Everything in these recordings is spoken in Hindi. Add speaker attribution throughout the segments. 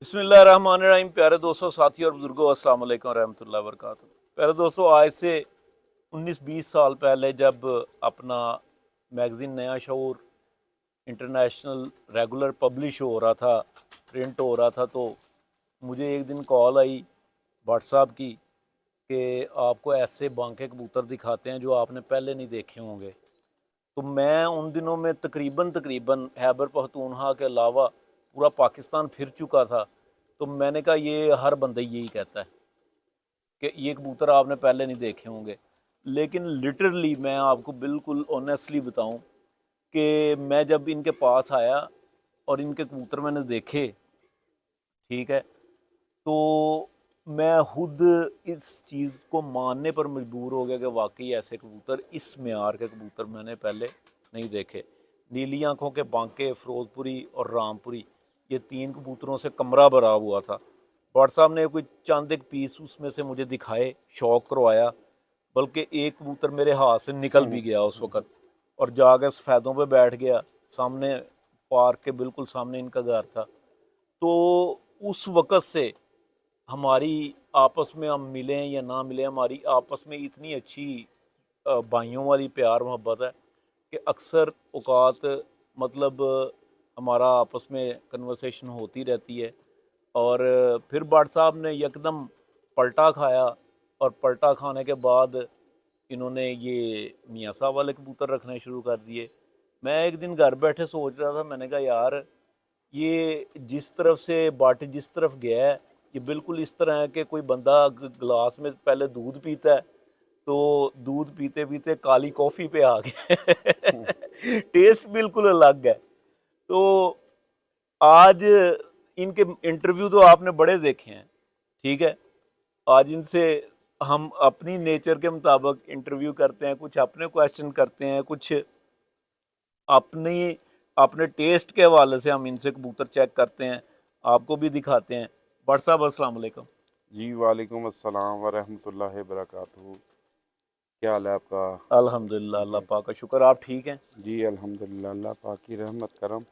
Speaker 1: बिस्मिल्लाहिर्रहमानिर्रहीम। प्यारे दोस्तों, साथियों और बुजुर्गों, अस्सलाम वालेकुम रहमतुल्लाहि व बरकातहू। प्यारे दोस्तों, आज से 19-20 साल पहले जब अपना मैगज़ीन नया शऊर इंटरनेशनल रेगुलर पब्लिश हो रहा था, प्रिंट हो रहा था, तो मुझे एक दिन कॉल आई व्हाट्सएप की कि आपको ऐसे बांके कबूतर दिखाते हैं जो आपने पहले नहीं देखे होंगे। तो मैं उन दिनों में तकरीबन खैबर पख्तूनख्वा के अलावा पूरा पाकिस्तान फिर चुका था। तो मैंने कहा ये हर बंदा यही कहता है कि ये कबूतर आपने पहले नहीं देखे होंगे। लेकिन लिटरली मैं आपको बिल्कुल ऑनेस्टली बताऊं कि मैं जब इनके पास आया और इनके कबूतर मैंने देखे, ठीक है, तो मैं खुद इस चीज़ को मानने पर मजबूर हो गया कि वाकई ऐसे कबूतर, इस मेयार के कबूतर मैंने पहले नहीं देखे। नीली आँखों के बांके, फिरोजपुरी और रामपुरी, ये 3 कबूतरों से कमरा भरा हुआ था। भट्ट साहब ने कोई चंद एक पीस उसमें से मुझे दिखाए, शौक करवाया, बल्कि एक कबूतर मेरे हाथ से निकल भी गया उस वक़्त और जाकर सफ़ेदों पे बैठ गया। सामने पार्क के बिल्कुल सामने इनका घर था। तो उस वक़्त से हमारी आपस में, हम मिलें या ना मिलें, हमारी आपस में इतनी अच्छी भाइयों वाली प्यार मोहब्बत है कि अक्सर औकात मतलब हमारा आपस में कन्वर्सेशन होती रहती है। और फिर भट्ट साहब ने यकदम पलटा खाया और पलटा खाने के बाद इन्होंने ये मियाँ साहब वाले कबूतर रखने शुरू कर दिए। मैं एक दिन घर बैठे सोच रहा था, मैंने कहा यार, ये जिस तरफ से बाट जिस तरफ गया है, ये बिल्कुल इस तरह है कि कोई बंदा गिलास में पहले दूध पीता है, तो दूध पीते पीते काली कॉफ़ी पे आ गया। टेस्ट बिल्कुल अलग है। तो आज इनके इंटरव्यू तो आपने बड़े देखे हैं, ठीक है। आज इनसे हम अपनी नेचर के मुताबिक इंटरव्यू करते हैं, कुछ अपने क्वेश्चन करते हैं, कुछ अपनी अपने टेस्ट के हवाले से हम इनसे कबूतर चेक करते हैं, आपको भी दिखाते हैं। भट्ट साहब, अस्सलाम वालेकुम।
Speaker 2: जी वालेकुम अस्सलाम वरहमतुल्लाहि वबरकातुहू। क्या हाल है आपका?
Speaker 1: अल्हम्दुलिल्लाह,
Speaker 2: ठीक
Speaker 1: अल्लाह
Speaker 2: है।
Speaker 1: पाक का शुक्र, आप ठीक हैं?
Speaker 2: जी अल्हम्दुलिल्लाह, अल्लाह पाक की रहमत करम।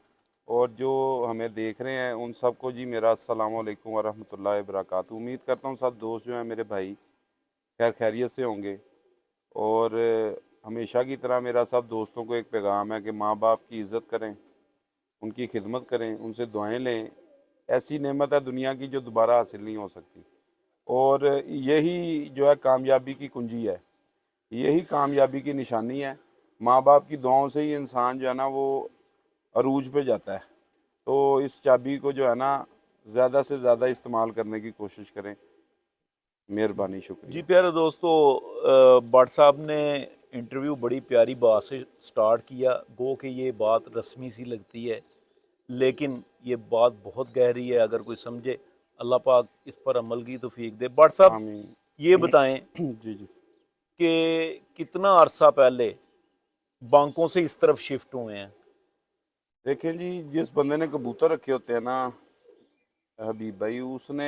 Speaker 2: और जो हमें देख रहे हैं उन सबको जी मेरा अस्सलाम वालेकुम वरहमतुल्लाहि वबरकातुहू। उम्मीद करता हूँ सब दोस्त जो हैं मेरे भाई खैर खैरियत से होंगे। और हमेशा की तरह मेरा सब दोस्तों को एक पैगाम है कि माँ बाप की इज़्ज़त करें, उनकी खिदमत करें, उनसे दुआएं लें। ऐसी नेमत है दुनिया की जो दोबारा हासिल नहीं हो सकती। और यही जो है कामयाबी की कुंजी है, यही कामयाबी की निशानी है। माँ बाप की दुआओं से ही इंसान जो है ना वो अरूज पे जाता है। तो इस चाबी को जो है ना ज़्यादा से ज़्यादा इस्तेमाल करने की कोशिश करें। मेहरबानी,
Speaker 1: जी
Speaker 2: शुक्रिया।
Speaker 1: प्यारे दोस्तों, भट्ट साहब ने इंटरव्यू बड़ी प्यारी बात से स्टार्ट किया। गो कि ये बात रस्मी सी लगती है, लेकिन ये बात बहुत गहरी है। अगर कोई समझे, अल्लाह पाक इस पर अमल की तौफीक दे। भट्ट साहब,
Speaker 2: आमीन।
Speaker 1: ये बताएं
Speaker 2: जी जी।
Speaker 1: कि कितना अरसा पहले बांकों से इस तरफ शिफ्ट हुए हैं?
Speaker 2: देखें जी, जिस बंदे ने कबूतर रखे होते हैं ना हबीब भाई, उसने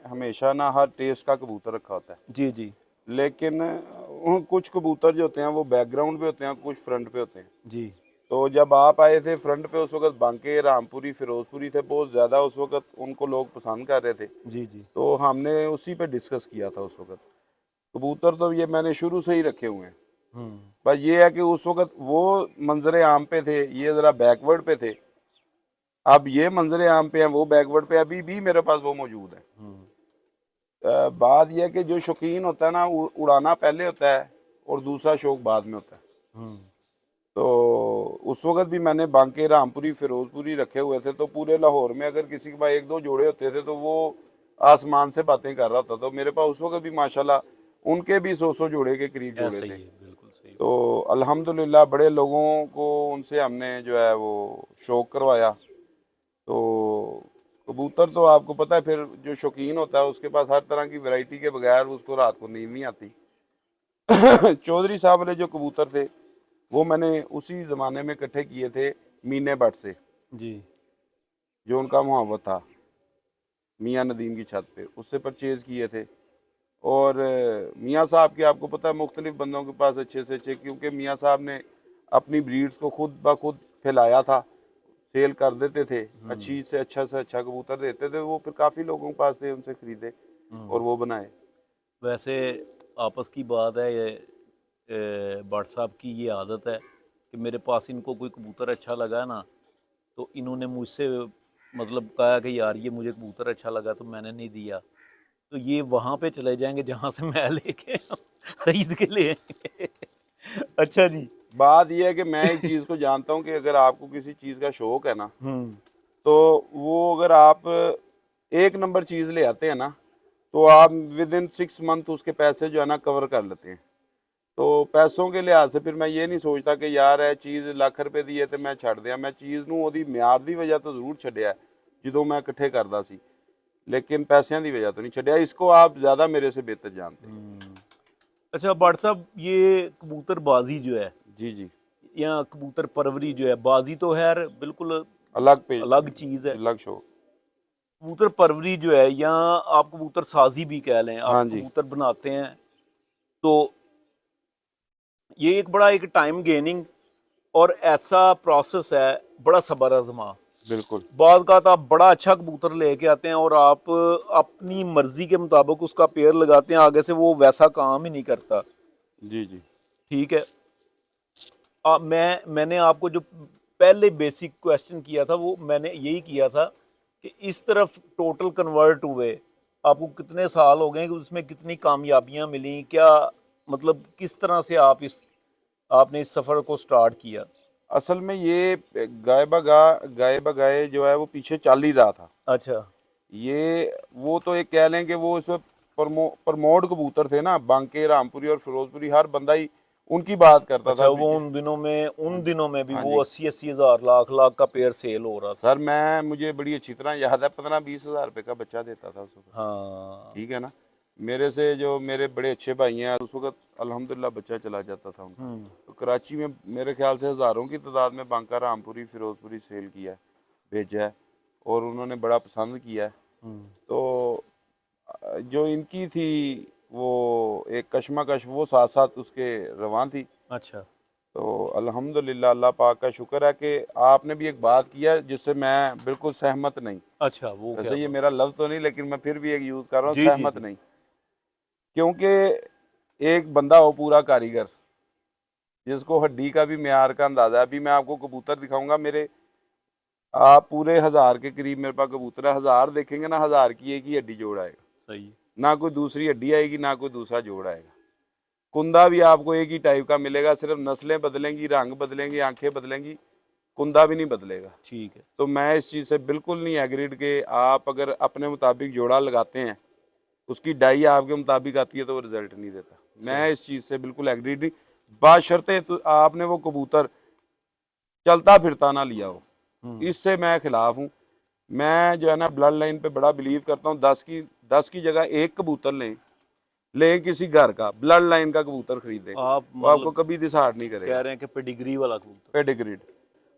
Speaker 2: हमेशा ना हर टेस्ट का कबूतर रखा होता है।
Speaker 1: जी जी।
Speaker 2: लेकिन कुछ कबूतर जो होते हैं वो बैकग्राउंड पे होते हैं, कुछ फ्रंट पे होते हैं।
Speaker 1: जी
Speaker 2: तो जब आप आए थे फ्रंट पे, उस वक्त बांके, रामपुरी, फिरोजपुरी थे बहुत ज़्यादा। उस वक्त उनको लोग पसंद कर रहे थे,
Speaker 1: जी। जी।
Speaker 2: तो हमने उसी पे डिस्कस किया था उस वक्त। कबूतर तो ये मैंने शुरू से ही रखे हुए हैं।
Speaker 1: हम्म।
Speaker 2: बस ये है कि उस वक्त वो मंजरे आम पे थे, ये ज़रा बैकवर्ड पे थे। अब ये मंजरे आम पे हैं, वो बैकवर्ड पे। अभी भी मेरे पास वो मौजूद है।
Speaker 1: हम्म।
Speaker 2: बात यह है कि जो शौकीन होता है ना, उड़ाना पहले होता है और दूसरा शौक बाद में होता है।
Speaker 1: हम्म।
Speaker 2: तो उस वक्त भी मैंने बांके, रामपुरी, फिरोजपुरी रखे हुए थे। तो पूरे लाहौर में अगर किसी के पास एक दो जोड़े होते थे तो वो आसमान से बातें कर रहा था। तो मेरे पास उस वक्त भी माशाल्लाह उनके भी 100 जोड़े के करीब जोड़े
Speaker 1: ऐसा
Speaker 2: थे।
Speaker 1: ही है, बिल्कुल सही
Speaker 2: तो
Speaker 1: बात।
Speaker 2: अल्हम्दुलिल्लाह बड़े लोगों को उनसे हमने जो है वो शौक करवाया। तो कबूतर तो आपको पता है, फिर जो शौकीन होता है उसके पास हर तरह की वैरायटी के बगैर उसको रात को नींद नहीं आती। चौधरी साहब वाले जो कबूतर थे वो मैंने उसी ज़माने में इकट्ठे किए थे मीने भट्ट से,
Speaker 1: जी।
Speaker 2: जो उनका मुहावत था मियाँ नदीम की छत पे, उससे परचेज़ किए थे। और मियाँ साहब के आपको पता है मुख्तलिफ बंदों के पास अच्छे से अच्छे, क्योंकि मियाँ साहब ने अपनी ब्रीड्स को खुद ब खुद फैलाया था। सेल कर देते थे, अच्छी से अच्छा कबूतर देते थे, वो फिर काफ़ी लोगों के पास थे, उनसे खरीदे और वो बनाए।
Speaker 1: वैसे आपस की बात है, ये भट्ट साहब की ये आदत है कि मेरे पास इनको कोई कबूतर अच्छा लगा है ना, तो इन्होंने मुझसे मतलब कहा कि यार ये मुझे कबूतर अच्छा लगा तो मैंने नहीं दिया, तो ये वहाँ पे चले जाएंगे जहाँ से मैं लेके खरीद के ले आएंगे। अच्छा जी।
Speaker 2: बात यह है कि मैं एक चीज़ को जानता हूँ कि अगर आपको किसी चीज़ का शौक है ना, तो वो अगर आप एक नंबर चीज़ ले आते हैं ना, तो आप विद इन 6 मंथ उसके पैसे जो है ना कवर कर लेते हैं। तो पैसों के लिहाज से फिर मैं ये नहीं सोचता कि यार है चीज़ ਲੱਖ रुपए ਦੀ है तो मैं ਛੱਡ ਦਿਆਂ। मैं चीज़ ਨੂੰ ਉਹਦੀ ਮਿਆਰ ਦੀ ਵਜ੍ਹਾ ਤੋਂ ਜ਼ਰੂਰ ਛੱਡਿਆ ਜਦੋਂ मैं इकट्ठे करता सी, लेकिन पैसों की वजह तो नहीं छड्या। इसको आप ज़्यादा मेरे से बेहतर जानते हैं।
Speaker 1: अच्छा भट्ट साहब, ये कबूतरबाजी जो है
Speaker 2: जी जी,
Speaker 1: या कबूतर परवरी जो है, बाजी तो है बिल्कुल
Speaker 2: अलग पे
Speaker 1: अलग चीज़ है।
Speaker 2: अलग शौक।
Speaker 1: कबूतर परवरी जो है, या आप कबूतर साजी भी कह लें, आप
Speaker 2: हाँ जी,
Speaker 1: कबूतर बनाते हैं, तो ये एक बड़ा एक टाइम गेनिंग और ऐसा प्रोसेस है, बड़ा सब्र आजमा।
Speaker 2: बिल्कुल।
Speaker 1: बाद का तो आप बड़ा अच्छा कबूतर लेके आते हैं और आप अपनी मर्जी के मुताबिक उसका पेयर लगाते हैं, आगे से वो वैसा काम ही नहीं करता।
Speaker 2: जी जी,
Speaker 1: ठीक है। मैंने आपको जो पहले बेसिक क्वेश्चन किया था वो मैंने यही किया था कि इस तरफ टोटल कन्वर्ट हुए, आपको कितने साल हो गए कि उसमें कितनी कामयाबियां मिली, क्या मतलब किस तरह से आपने इस सफ़र को स्टार्ट किया?
Speaker 2: असल में ये गाए बगाए जो है वो पीछे चल ही रहा था।
Speaker 1: अच्छा
Speaker 2: ये वो तो एक कह लें कि वो इस वक्त प्रमोड कबूतर थे ना, बांके, रामपुरी और फिरोजपुरी, हर बंदा ही उनकी बात करता
Speaker 1: अच्छा,
Speaker 2: था
Speaker 1: वो
Speaker 2: पीछे।
Speaker 1: उन दिनों में भी
Speaker 2: हाँ
Speaker 1: वो
Speaker 2: जी
Speaker 1: 80-80 हज़ार, लाख लाख का पेयर सेल हो रहा था।
Speaker 2: सर, मुझे बड़ी अच्छी तरह याद है, 15-20 हज़ार रुपये का बच्चा देता था उस वक्त।
Speaker 1: हाँ।
Speaker 2: ठीक है ना। मेरे से जो मेरे बड़े अच्छे भाई हैं उस वक्त अल्हम्दुलिल्लाह बच्चा चला जाता था उनका। तो कराची में मेरे ख्याल से हज़ारों की तादाद में बांका, रामपुरी, फिरोजपुरी सेल किया है, भेजा है, और उन्होंने बड़ा पसंद किया है। तो जो इनकी थी वो एक कशमकश, वो साथ साथ उसके रवान थी।
Speaker 1: अच्छा
Speaker 2: तो अल्हम्दुलिल्लाह, अल्लाह पाक का शुक्र है कि आपने भी एक बात किया जिससे मैं बिल्कुल सहमत नहीं।
Speaker 1: अच्छा, वो क्या
Speaker 2: वैसे ये
Speaker 1: बात?
Speaker 2: मेरा लफ्ज़ तो नहीं, लेकिन मैं फिर भी एक यूज़ कर रहा हूँ,
Speaker 1: जी जी
Speaker 2: सहमत
Speaker 1: जी।
Speaker 2: नहीं। क्योंकि एक बंदा हो पूरा कारीगर, जिसको हड्डी का भी म्यार का अंदाज़ा है। अभी मैं आपको कबूतर दिखाऊंगा मेरे, आप पूरे 1000 के करीब मेरे पास कबूतर है। 1000 देखेंगे ना, 1000 की एक ही हड्डी जोड़ आएगा,
Speaker 1: सही है।
Speaker 2: ना कोई दूसरी हड्डी आएगी, ना कोई दूसरा जोड़ आएगा। कुंदा भी आपको एक ही टाइप का मिलेगा, सिर्फ नस्लें बदलेंगी, रंग बदलेंगी, आंखें बदलेंगी, कुंदा भी नहीं बदलेगा।
Speaker 1: ठीक है।
Speaker 2: तो मैं इस चीज़ से बिल्कुल नहीं एग्रीड कि आप अगर अपने मुताबिक जोड़ा लगाते हैं, उसकी डाई आपके मुताबिक आती है तो वो रिजल्ट नहीं देता। मैं इस चीज़ से बिल्कुल एग्रीड नहीं, बाशर्ते तो आपने वो कबूतर चलता फिरता ना लिया हो, इससे मैं खिलाफ हूँ। मैं जो है ना ब्लड लाइन पे बड़ा बिलीव करता हूँ। 10 की जगह एक कबूतर लें किसी घर का ब्लड लाइन का कबूतर खरीदें,
Speaker 1: आप
Speaker 2: वो आपको
Speaker 1: मतलब
Speaker 2: कभी डिसहार्ट नहीं
Speaker 1: कह
Speaker 2: करेगा।
Speaker 1: रहे हैं कि पेडिग्री वाला कबूतर।
Speaker 2: पेडिग्रीड।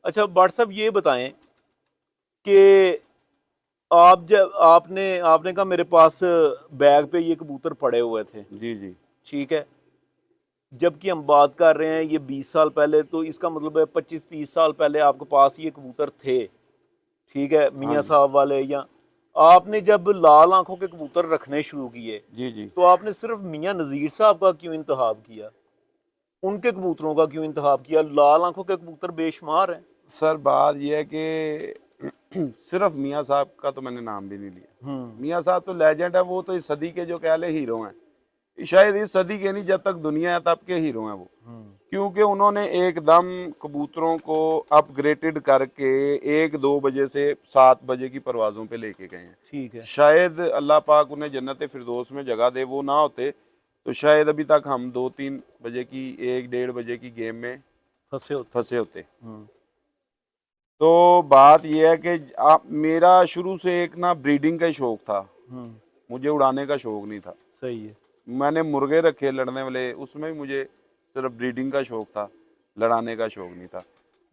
Speaker 1: अच्छा भट्ट साहब, ये बताएं कि आप जब आपने आपने कहा मेरे पास बैग पे ये कबूतर पड़े हुए थे,
Speaker 2: जी जी
Speaker 1: ठीक है, जबकि हम बात कर रहे हैं ये 20 साल पहले, तो इसका मतलब है 25-30 साल पहले आपके पास ये कबूतर थे, ठीक है,
Speaker 2: हाँ
Speaker 1: मियाँ
Speaker 2: जी
Speaker 1: साहब वाले। या आपने जब लाल आंखों के कबूतर रखने शुरू किए,
Speaker 2: जी जी।
Speaker 1: तो आपने सिर्फ मियाँ नज़ीर साहब का क्यों इंतखाब किया, उनके कबूतरों का क्यों इंतखाब किया? लाल आंखों के कबूतर बेशुमार हैं।
Speaker 2: सर, बात यह है कि सिर्फ मियाँ साहब का तो मैंने नाम भी नहीं लिया। मियाँ साहब तो लेजेंड है, वो तो इस सदी के जो कह ले हीरो हैं, शायद इस सदी के नहीं, जब तक दुनिया है तब के हीरो हैं वो। क्योंकि उन्होंने एकदम कबूतरों को अपग्रेडेड करके 1-2 बजे से 7 बजे की परवाज़ों पे लेके गए हैं।
Speaker 1: ठीक है।
Speaker 2: शायद अल्लाह पाक उन्हें जन्नत फिरदौस में जगह दे, वो ना होते तो शायद अभी तक हम 2-3 बजे की, 1-1.5 बजे की गेम में फंसे होते। तो बात यह है कि मेरा शुरू से एक ना ब्रीडिंग का ही शौक था, मुझे उड़ाने का शौक नहीं था।
Speaker 1: सही है।
Speaker 2: मैंने मुर्गे रखे लड़ने वाले, उसमें भी मुझे सिर्फ ब्रीडिंग का शौक था, लड़ाने का शौक नहीं था।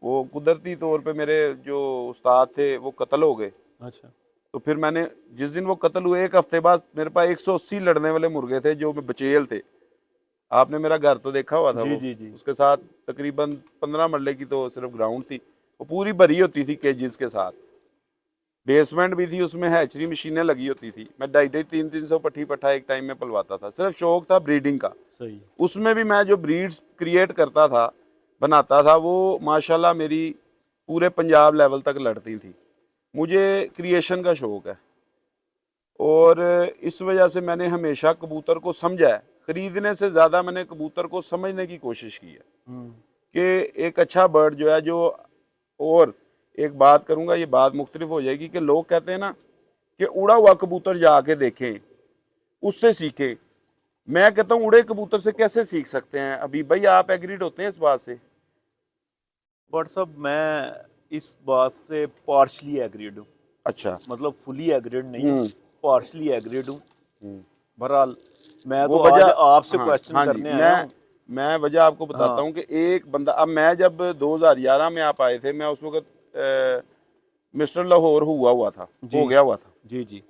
Speaker 2: वो कुदरती तौर पे मेरे जो उस्ताद थे वो कत्ल हो गए।
Speaker 1: अच्छा।
Speaker 2: तो फिर मैंने, जिस दिन वो कत्ल हुए 1 हफ्ते बाद मेरे पास 180 लड़ने वाले मुर्गे थे जो बचेल थे। आपने मेरा घर तो देखा हुआ था,
Speaker 1: जी
Speaker 2: वो
Speaker 1: जी जी।
Speaker 2: उसके साथ तकरीबन 15 मरले की तो सिर्फ ग्राउंड थी, वो पूरी भरी होती थी केजेस के साथ, बेसमेंट भी थी, उसमें हैचरी मशीनें लगी होती थी। मैं 250-300 पट्ठी पट्ठा एक टाइम में पलवाता था, सिर्फ शौक था ब्रीडिंग का।
Speaker 1: सही।
Speaker 2: उसमें भी मैं जो ब्रीड्स क्रिएट करता था, बनाता था, वो माशाल्लाह मेरी पूरे पंजाब लेवल तक लड़ती थी। मुझे क्रिएशन का शौक है और इस वजह से मैंने हमेशा कबूतर को समझा है। खरीदने से ज़्यादा मैंने कबूतर को समझने की कोशिश की है कि एक अच्छा बर्ड जो है, जो, और एक बात करूंगा, ये बात मुख्तलिफ हो जाएगी कि लोग कहते हैं ना कि उड़ा हुआ कबूतर जाके देखें, उससे सीखें। मैं कहता हूँ उड़े कबूतर से कैसे सीख सकते हैं? अभी भाई आप एग्रीड होते हैं इस बात से?
Speaker 1: बट साहब मैं इस बात से पार्शली एग्रीड हूँ,
Speaker 2: अच्छा।
Speaker 1: मतलब फुली एग्रीड नहीं हूँ, पार्शली एग्रीड हूँ। बहरहाल मैं
Speaker 2: वो
Speaker 1: तो
Speaker 2: वजह,
Speaker 1: आज आपसे
Speaker 2: हाँ
Speaker 1: क्वेश्चन
Speaker 2: हाँ जी,
Speaker 1: करने आया हूँ।
Speaker 2: मैं वजह आपको बताता
Speaker 1: हाँ
Speaker 2: हूँ कि एक बंदा, अब मैं जब 2011 में आप आए थे, मैं उस वक्त मिस्टर लाहौर हुआ था,
Speaker 1: जी
Speaker 2: हो गया हुआ था।
Speaker 1: जी जी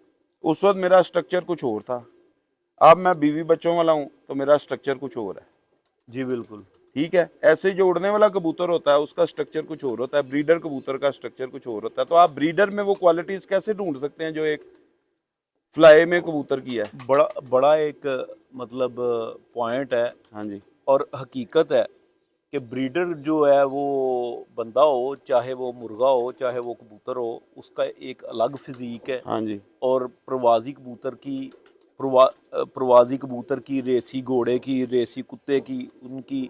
Speaker 2: उस वक्त मेरा स्ट्रक्चर कुछ और था। अब मैं बीवी बच्चों वाला हूँ तो मेरा स्ट्रक्चर कुछ और है।
Speaker 1: जी बिल्कुल।
Speaker 2: ठीक है, ऐसे जो उड़ने वाला कबूतर होता है उसका स्ट्रक्चर कुछ और होता है, ब्रीडर कबूतर का स्ट्रक्चर कुछ और होता है। तो आप ब्रीडर में वो क्वालिटीज कैसे ढूंढ सकते हैं जो एक फ्लाई में कबूतर की है?
Speaker 1: बड़ा बड़ा एक मतलब पॉइंट है
Speaker 2: हाँ जी,
Speaker 1: और हकीकत है कि ब्रीडर जो है वो बंदा हो, चाहे वो मुर्गा हो चाहे वो कबूतर हो, उसका एक अलग फिजीक है।
Speaker 2: हाँ जी,
Speaker 1: और प्रवासी कबूतर की प्रवासी कबूतर की, रेसी घोड़े की, रेसी कुत्ते की, उनकी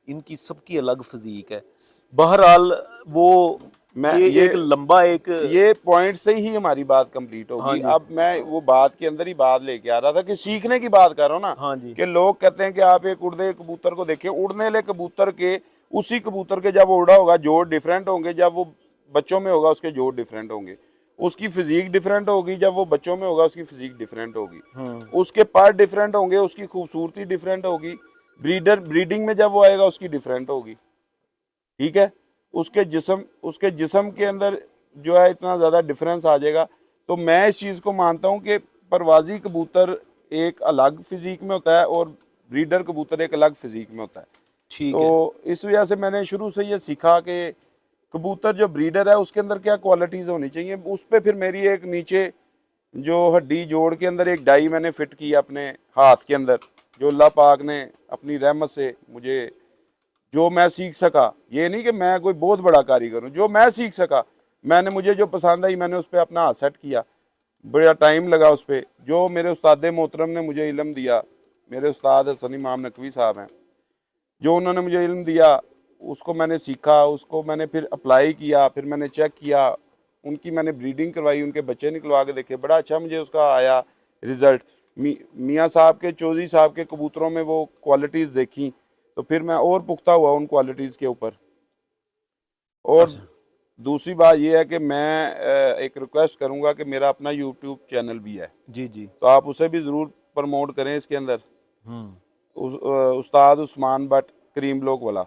Speaker 1: इनकी सबकी अलग फिजीक है। बहरहाल वो
Speaker 2: मैं
Speaker 1: ये एक लंबा एक।
Speaker 2: ये पॉइंट से ही हमारी बात कंप्लीट
Speaker 1: हाँ
Speaker 2: होगी।
Speaker 1: जी
Speaker 2: अब मैं वो बात के अंदर ही बात लेके आ रहा था कि सीखने की बात कर रहा हूँ ना,
Speaker 1: हाँ जी
Speaker 2: कि लोग कहते हैं कि आप एक उड़ते कबूतर को देखें, उड़ने वाले कबूतर के, उसी कबूतर के जब वो उड़ा होगा जोड़ डिफरेंट होंगे, जब वो बच्चों में होगा उसके जोड़ डिफरेंट होंगे, उसकी फिजिक डिफरेंट होगी, जब वो बच्चों में होगा उसकी फिजिक डिफरेंट होगी, उसके पार्ट डिफरेंट होंगे, उसकी खूबसूरती डिफरेंट होगी, ब्रीडिंग में जब वो आएगा उसकी डिफरेंट होगी। ठीक है, उसके जिस्म के अंदर जो है इतना ज़्यादा डिफरेंस आ जाएगा। तो मैं इस चीज़ को मानता हूँ कि परवाजी कबूतर एक अलग फिजिक में होता है और ब्रीडर कबूतर एक अलग फिजिक में होता है।
Speaker 1: ठीक
Speaker 2: तो
Speaker 1: है।
Speaker 2: इस वजह से मैंने शुरू से ये सीखा कि कबूतर जो ब्रीडर है उसके अंदर क्या क्वालिटीज़ होनी चाहिए। उस पर फिर मेरी एक नीचे जो हड्डी जोड़ के अंदर एक डाई मैंने फिट की अपने हाथ के अंदर, जो अल्लाह पाक ने अपनी रहमत से मुझे, जो मैं सीख सका, ये नहीं कि मैं कोई बहुत बड़ा कारीगर हूँ, जो मैं सीख सका, मैंने, मुझे जो पसंद आई मैंने उस पर अपना हाथ सेट किया। बड़ा टाइम लगा उस पर। जो मेरे उस्ताद मोहतरम ने मुझे इल्म दिया, मेरे उस्ताद हसन इमाम नकवी साहब हैं, जो उन्होंने मुझे इल्म दिया उसको मैंने सीखा, उसको मैंने फिर अप्लाई किया, फिर मैंने चेक किया, उनकी मैंने ब्रीडिंग करवाई, उनके बच्चे निकलवा के देखे, बड़ा अच्छा मुझे उसका आया रिजल्ट। मियाँ साहब के, चौधरी साहब के कबूतरों में वो क्वालिटीज़ देखी, तो फिर मैं और पुख्ता हुआ उन क्वालिटीज़ के ऊपर। और
Speaker 1: अच्छा।
Speaker 2: दूसरी बात यह है कि मैं एक रिक्वेस्ट करूंगा कि मेरा अपना यूट्यूब चैनल भी है,
Speaker 1: जी जी।
Speaker 2: तो आप उसे भी ज़रूर प्रमोट करें इसके अंदर,
Speaker 1: हम्म।
Speaker 2: उस्ताद उस्मान भट्ट करीम ब्लॉग वाला।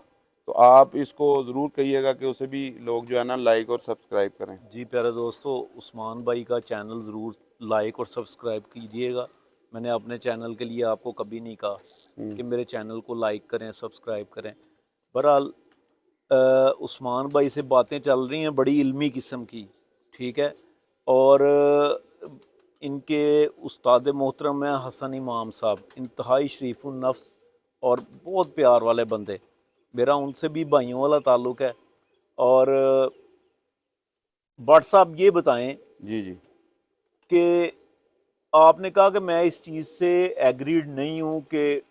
Speaker 2: तो आप इसको ज़रूर कहिएगा कि उसे भी लोग जो है ना लाइक और सब्सक्राइब करें।
Speaker 1: जी प्यारे दोस्तों, उस्मान भाई का चैनल ज़रूर लाइक और सब्सक्राइब कीजिएगा। मैंने अपने चैनल के लिए आपको कभी नहीं कहा कि मेरे चैनल को लाइक करें, सब्सक्राइब करें। बहरहाल उस्मान भाई से बातें चल रही हैं बड़ी इल्मी किस्म की, ठीक है। और इनके उस्ताद मोहतरम हैं हसन इमाम साहब, इंतहाई शरीफुन नफ्स और बहुत प्यार वाले बंदे। मेरा उनसे भी भाइयों वाला ताल्लुक़ है। और भट्ट साहब ये बताएं
Speaker 2: जी जी।
Speaker 1: कि आपने कहा कि मैं इस चीज़ से एग्रीड नहीं हूँ कि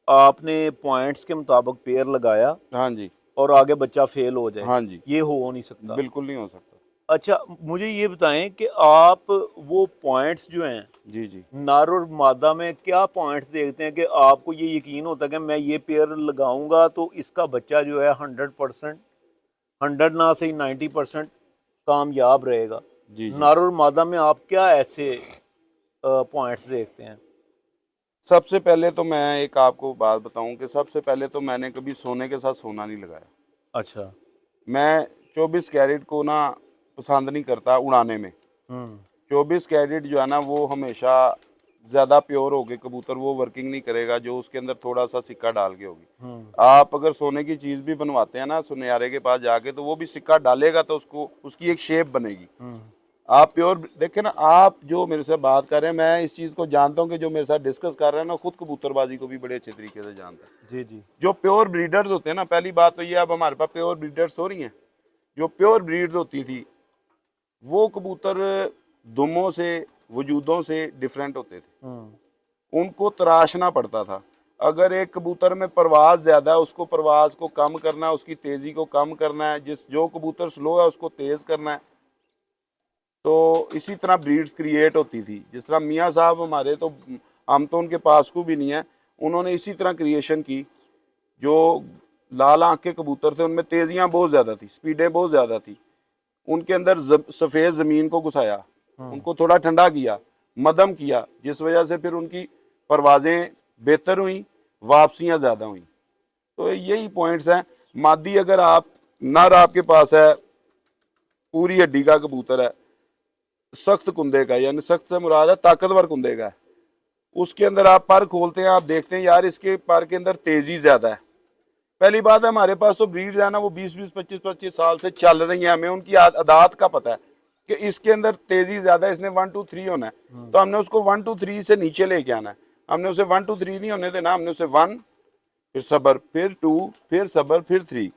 Speaker 1: आपने पॉइंट्स के मुताबिक पेयर लगाया
Speaker 2: हाँ जी।
Speaker 1: और आगे बच्चा फेल हो जाए,
Speaker 2: हाँ जी,
Speaker 1: ये हो नहीं सकता।
Speaker 2: बिल्कुल नहीं हो सकता।
Speaker 1: अच्छा, मुझे ये बताएं कि आप वो पॉइंट्स जो हैं,
Speaker 2: जी जी।
Speaker 1: नर और मादा में क्या पॉइंट्स देखते हैं कि आपको ये यकीन होता है कि मैं ये पेयर लगाऊंगा तो इसका बच्चा जो है 100%, 100 ना सही 90% कामयाब रहेगा।
Speaker 2: जी जी।
Speaker 1: नर और मादा में आप क्या ऐसे पॉइंट्स देखते हैं?
Speaker 2: सबसे पहले तो मैं एक आपको बात बताऊं कि सबसे पहले तो मैंने कभी सोने के साथ सोना नहीं लगाया।
Speaker 1: अच्छा।
Speaker 2: मैं 24 कैरेट को ना पसंद नहीं करता उड़ाने में।
Speaker 1: हम्म।
Speaker 2: 24 कैरेट जो है ना वो हमेशा ज़्यादा प्योर हो गए कबूतर, वो वर्किंग नहीं करेगा जो उसके अंदर थोड़ा सा सिक्का डाल के होगी। आप अगर सोने की चीज़ भी बनवाते हैं ना सुनियारे के पास जाके, तो वो भी सिक्का डालेगा तो उसको उसकी एक शेप बनेगी। आप प्योर देखे ना, आप जो मेरे से बात कर रहे हैं, मैं इस चीज़ को जानता हूँ कि जो मेरे साथ डिस्कस कर रहे हैं ना, खुद कबूतरबाजी को भी बड़े अच्छे तरीके से जानता है।
Speaker 1: जी जी।
Speaker 2: जो प्योर ब्रीडर्स होते हैं ना, पहली बात तो ये, अब हमारे पास प्योर ब्रीडर्स हो रही हैं। जो प्योर ब्रीड्स होती थी वो कबूतर दुमों से, वजूदों से डिफरेंट होते थे, उनको तराशना पड़ता था। अगर एक कबूतर में परवाज ज़्यादा है, उसको परवाज को कम करना है, उसकी तेज़ी को कम करना है, जो कबूतर स्लो है उसको तेज़ करना है। तो इसी तरह ब्रीड्स क्रिएट होती थी। जिस तरह मियाँ साहब हमारे, तो हम तो उनके पास को भी नहीं है, उन्होंने इसी तरह क्रिएशन की। जो लाल आँख के कबूतर थे उनमें तेज़ियाँ बहुत ज़्यादा थी, स्पीडें बहुत ज़्यादा थी। उनके अंदर सफ़ेद ज़मीन को घुसाया, उनको थोड़ा ठंडा किया, मदम किया, जिस वजह से फिर उनकी परवाज़ें बेहतर हुई, वापसियाँ ज़्यादा हुई। तो यही पॉइंट्स हैं। मादी अगर आप नर आपके पास है, पूरी हड्डी का कबूतर है, सख्त कुंदे का, यानी सख्त से मुराद है ताकतवर कुंदे का है, उसके अंदर आप पर खोलते हैं, आप देखते हैं यार इसके पर के अंदर तेज़ी ज़्यादा है। पहली बात है, हमारे पास तो ब्रीड्स है ना, वो 20-20, 25-25 साल से चल रही है, हमें उनकी आदात का पता है कि इसके अंदर तेजी ज्यादा है, इसने 1 2 3 होना है, तो हमने उसको 1 2 3 से नीचे लेके आना है। हमने उसे 1 2 3 नहीं होने देना, हमने उसे 1, फिर सबर, फिर 2, फिर सबर, फिर 3।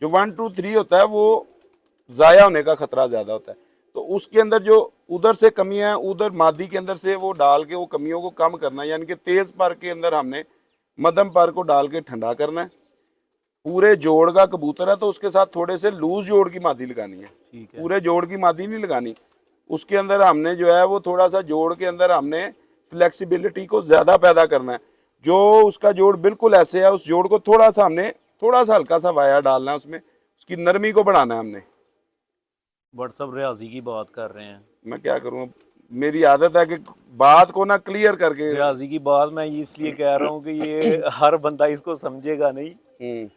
Speaker 2: जो 1 2 3 होता है वो जाया होने का खतरा ज्यादा होता है। तो उसके अंदर जो उधर से कमी है, उधर मादी के अंदर से वो डाल के वो कमियों को कम करना है, यानी कि तेज पर के अंदर हमने मध्यम पर को डाल के ठंडा करना है। पूरे जोड़ का कबूतर है तो उसके साथ थोड़े से लूज जोड़ की मादी लगानी है, पूरे जोड़ की मादी नहीं लगानी। उसके अंदर हमने जो है वो थोड़ा सा जोड़ के अंदर हमने फ्लेक्सिबिलिटी को ज्यादा पैदा करना है। जो उसका जोड़ बिल्कुल ऐसे है, उस जोड़ को थोड़ा सा हमने थोड़ा सा हल्का सा वाया डालना है, उसमें उसकी नरमी को बढ़ाना है हमने।
Speaker 1: बट सब रियाजी की बात कर रहे हैं।
Speaker 2: मैं क्या करूँ, मेरी आदत है कि बात को ना क्लियर करके।
Speaker 1: रियाजी की बात मैं इसलिए कह रहा हूँ कि ये हर बंदा इसको समझेगा नहीं।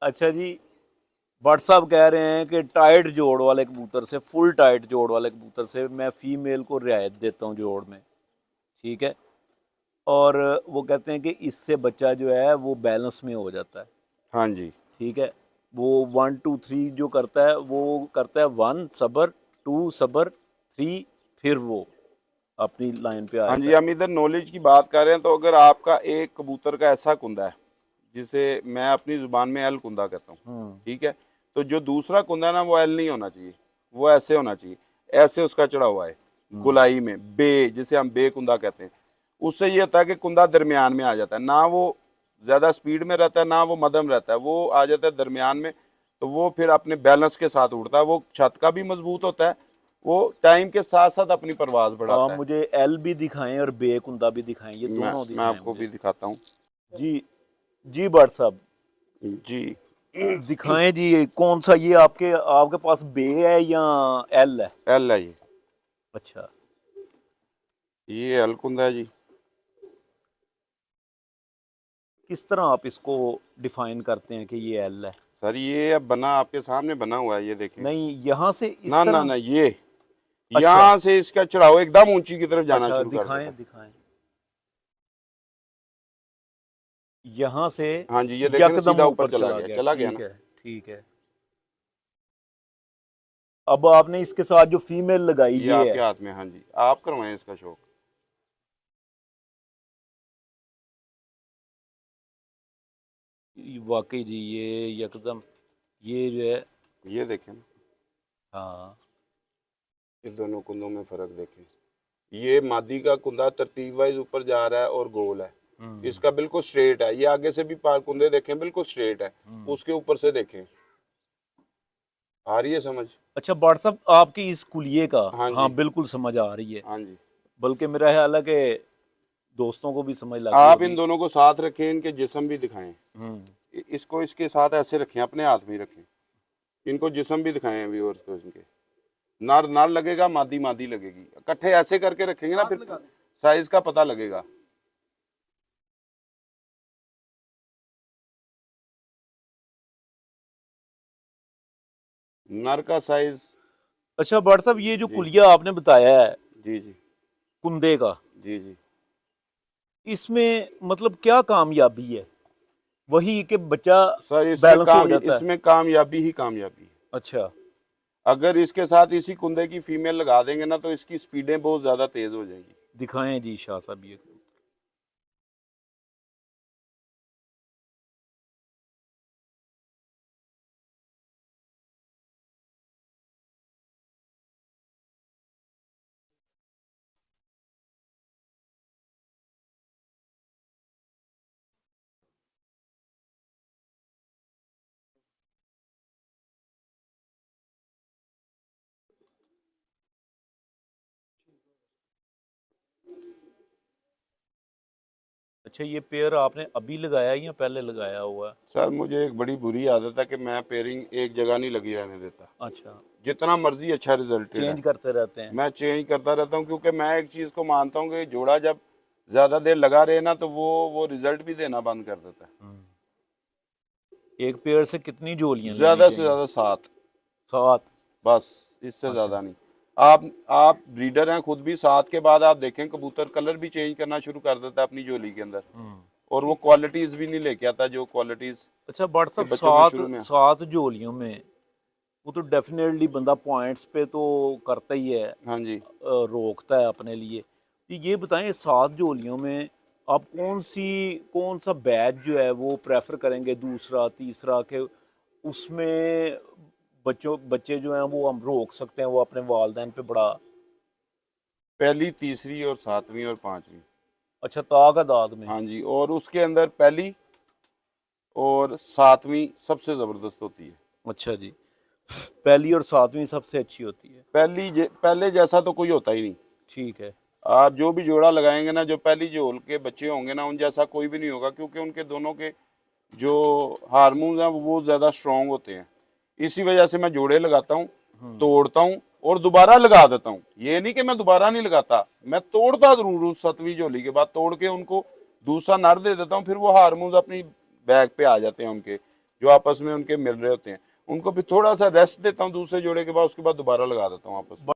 Speaker 1: अच्छा जी, भट्ट साहब कह रहे हैं कि टाइट जोड़ वाले कबूतर से, फुल टाइट जोड़ वाले कबूतर से मैं फीमेल को रियायत देता हूँ जोड़ में, ठीक है। और वो कहते हैं कि इससे बच्चा जो है वो बैलेंस में हो जाता है।
Speaker 2: हाँ जी,
Speaker 1: ठीक है। वो 1 2 3 जो करता है वो करता है 1 सबर, 2 सबर, 3, फिर वो अपनी लाइन पे आ
Speaker 2: हाँ
Speaker 1: जाता
Speaker 2: जी,
Speaker 1: है।
Speaker 2: हम इधर नॉलेज की बात कर रहे हैं। तो अगर आपका एक कबूतर का ऐसा कुंदा है जिसे मैं अपनी जुबान में एल कुंदा कहता हूँ, ठीक है, तो जो दूसरा कुंदा है ना वो एल नहीं होना चाहिए, वो ऐसे होना चाहिए, ऐसे उसका चढ़ा हुआ है गुलाई में, बे जिसे हम बे कुंदा कहते हैं। उससे ये होता है कि कुंदा दरमियान में आ जाता है, ना वो ज़्यादा स्पीड में रहता है ना वो मध्यम रहता है, वो आ जाता है दरमियान में। तो वो फिर अपने बैलेंस के साथ उड़ता है, वो छत का भी मजबूत होता है, वो टाइम के साथ साथ अपनी परवाज
Speaker 1: आप
Speaker 2: बढ़ाता है।
Speaker 1: मुझे एल भी दिखाएं और बे कुंदा भी दिखाएं, ये दोनों
Speaker 2: मैं
Speaker 1: दिखाएं
Speaker 2: आपको भी
Speaker 1: मुझे।
Speaker 2: दिखाता हूँ।
Speaker 1: जी जी भट्ट साहब
Speaker 2: जी,
Speaker 1: दिखाएं जी, कौन सा ये आपके आपके पास बे है या एल है?
Speaker 2: एल है ये
Speaker 1: अच्छा,
Speaker 2: ये एल कुंदा है जी।
Speaker 1: किस तरह आप इसको डिफाइन करते हैं कि ये एल है?
Speaker 2: सर ये अब बना आपके सामने बना हुआ है, ये देखें।
Speaker 1: नहीं, यहाँ से इस
Speaker 2: ना ना
Speaker 1: तरह?
Speaker 2: ना, ये
Speaker 1: अच्छा
Speaker 2: यहाँ से इसका चढ़ाव एकदम ऊंची की तरफ जाना
Speaker 1: अच्छा,
Speaker 2: शुरू कर देता
Speaker 1: दिखाएं
Speaker 2: है।
Speaker 1: दिखाएं, यहाँ से
Speaker 2: हाँ जी, ये देखें ना,
Speaker 1: यकदम
Speaker 2: सीधा ऊपर
Speaker 1: ऊपर चला गया।
Speaker 2: चला गया
Speaker 1: ठीक
Speaker 2: ना।
Speaker 1: है, ठीक है। अब आपने इसके साथ जो फीमेल लगाई
Speaker 2: ये
Speaker 1: ये
Speaker 2: आपके
Speaker 1: है।
Speaker 2: हाथ में, हाँ जी, आप करवाएं इसका शौक।
Speaker 1: वाकई जी, ये यकदम, ये जो है,
Speaker 2: ये देखें ना,
Speaker 1: हाँ
Speaker 2: ये दोनों कुंदों में फर्क देखें। ये मादी का कुंदा तरतीब वाइज ऊपर जा रहा है और गोल है, इसका बिल्कुल स्ट्रेट है। ये आगे से भी पार कुंदे देखें बिल्कुल स्ट्रेट है, उसके ऊपर से देखें। आ रही है समझ?
Speaker 1: अच्छा व्हाट्सअप आपकी इस कुलिये का,
Speaker 2: हाँ
Speaker 1: हाँ
Speaker 2: जी,
Speaker 1: बिल्कुल समझ आ रही है।
Speaker 2: हाँ जी।
Speaker 1: बल्कि मेरा ख्याल है कि दोस्तों को भी समझ लग गई
Speaker 2: आप इन
Speaker 1: होगी।
Speaker 2: दोनों को साथ रखें, इनके जिस्म भी दिखाएं। इसको इसके साथ ऐसे रखें, अपने हाथ में ही रखें, इनको जिस्म भी दिखाएं व्यूअर्स को। इनके नर नर लगेगा, मादी मादी लगेगी, इकट्ठे ऐसे करके रखेंगे ना, फिर साइज का पता लगेगा। नर का साइज।
Speaker 1: अच्छा व्हाट्सअप, ये जो
Speaker 2: जी
Speaker 1: कुलिया आपने बताया है
Speaker 2: जी जी
Speaker 1: कुंदे का,
Speaker 2: जी जी
Speaker 1: इसमें मतलब क्या कामयाबी है? वही कि बच्चा
Speaker 2: सर इसमें
Speaker 1: बैलेंस हो जाता है।
Speaker 2: इसमें कामयाबी ही कामयाबी है।
Speaker 1: अच्छा,
Speaker 2: अगर इसके साथ इसी कुंदे की फीमेल लगा देंगे ना तो इसकी स्पीडें बहुत ज़्यादा तेज़ हो जाएंगी।
Speaker 1: दिखाएं जी शाह साहब ये। अच्छा, ये पेयर आपने अभी लगाया है या पहले लगाया हुआ है?
Speaker 2: सर मुझे एक बड़ी बुरी आदत है कि मैं पेयरिंग एक जगह नहीं लगी रहने देता।
Speaker 1: अच्छा,
Speaker 2: जितना मर्जी अच्छा रिजल्टेड है
Speaker 1: चेंज करते रहते हैं।
Speaker 2: मैं चेंज करता रहता हूँ, क्योंकि मैं एक चीज़ को मानता हूँ कि जोड़ा जब ज़्यादा देर लगा रहे ना तो वो रिजल्ट भी देना बंद कर देता है।
Speaker 1: एक पेयर से कितनी जोड़ियां लेनी
Speaker 2: ज़्यादा से
Speaker 1: चाहिए?
Speaker 2: ज़्यादा 7,
Speaker 1: 7?
Speaker 2: बस इससे
Speaker 1: अच्छा।
Speaker 2: ज़्यादा नहीं। आप ब्रीडर हैं खुद भी, 7 के बाद आप देखें कबूतर कलर भी चेंज करना शुरू कर देता है अपनी जोली के अंदर, और वो क्वालिटीज़ भी नहीं लेके आता जो क्वालिटीज़
Speaker 1: अच्छा बट
Speaker 2: के
Speaker 1: साहब,
Speaker 2: बच्चों में
Speaker 1: 7
Speaker 2: शुरू में।
Speaker 1: 7 जोलियों में वो तो डेफिनेटली बंदा पॉइंट्स पे तो करता ही है,
Speaker 2: हाँ जी।
Speaker 1: रोकता है अपने लिए। तो ये बताएं 7 जोलियों में आप कौन सा बैच जो है वो प्रेफर करेंगे, दूसरा तीसरा, के उसमें बच्चे जो हैं वो हम रोक सकते हैं, वो अपने वालदैन पे बड़ा।
Speaker 2: पहली, तीसरी और 7वीं और 5वीं।
Speaker 1: अच्छा, ताक दाग में।
Speaker 2: हाँ जी, और उसके अंदर पहली और 7वीं सबसे ज़बरदस्त होती है।
Speaker 1: अच्छा जी, पहली और 7वीं सबसे अच्छी होती है।
Speaker 2: पहले जैसा तो कोई होता ही नहीं।
Speaker 1: ठीक है।
Speaker 2: आप जो भी जोड़ा लगाएंगे ना, जो पहली जोल के बच्चे होंगे ना, उन जैसा कोई भी नहीं होगा, क्योंकि उनके दोनों के जो हार्मोन्स हैं वो ज़्यादा स्ट्रॉन्ग होते हैं। इसी वजह से मैं जोड़े लगाता हूँ, तोड़ता हूँ और दोबारा लगा देता हूँ। ये नहीं कि मैं दोबारा नहीं लगाता, मैं तोड़ता जरूर हूँ 7वीं जोली के बाद, तोड़ के उनको दूसरा नर दे देता हूँ। फिर वो हार्मोन्स अपनी बैग पे आ जाते हैं उनके, जो आपस में उनके मिल रहे होते हैं। उनको फिर थोड़ा सा रेस्ट देता हूँ दूसरे जोड़े के बाद, उसके बाद दोबारा लगा देता हूँ आपस में।